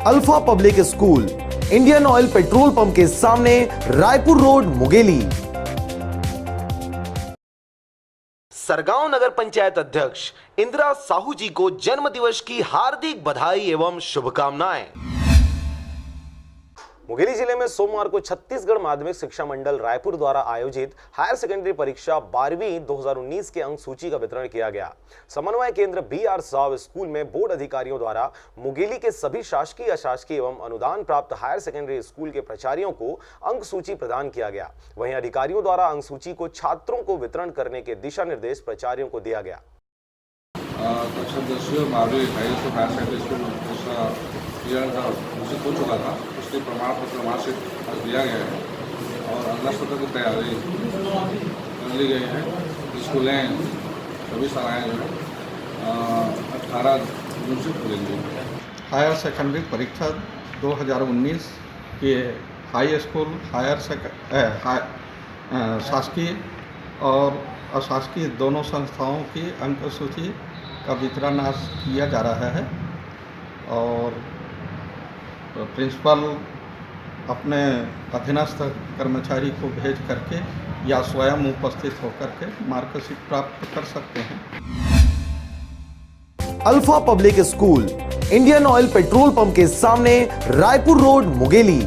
Alpha public school, Indian oil petrol pump के सामने, Raipur road, Mungeli. Sargaon नगर पंचायत अध्यक्ष इंदिरा साहू जी को जन्मदिवस की हार्दिक बधाई एवं शुभकामनाएं। मुंगेली जिले में सोमवार को छत्तीसगढ़ माध्यमिक शिक्षा मंडल रायपुर द्वारा आयोजित हायर सेकेंडरी परीक्षा 12वीं 2019 के अंक सूची का वितरण किया गया। समन्वय केंद्र BR साव स्कूल में बोर्ड अधिकारियों द्वारा मुंगेली के सभी शासकीय, अशासकीय एवं अनुदान प्राप्त हायर सेकेंडरी स्कूल के प्राचार्यों को अंक सूची प्रदान किया गया। वहीं अधिकारियों द्वारा अंक सूची को छात्रों को वितरण करने के दिशा निर्देश प्राचार्यों को दिया गया। हो चुका था, उसके प्रमाण पत्र मार्कशीट आज दिया गया है और अगला सत्र की तैयारी कर ली गई है। स्कूलें सभी शालाएँ जो है 18 जून से खुलेंगी। हायर सेकेंडरी परीक्षा 2019 के हाई स्कूल, शासकीय और अशासकीय दोनों संस्थाओं की अंक सूची का वितरण आज किया जा रहा है और प्रिंसिपल अपने अधीनस्थ कर्मचारी को भेज करके या स्वयं उपस्थित होकर के मार्कशीट प्राप्त कर सकते हैं। Alpha public school, Indian oil petrol pump के सामने, रायपुर रोड, मुंगेली।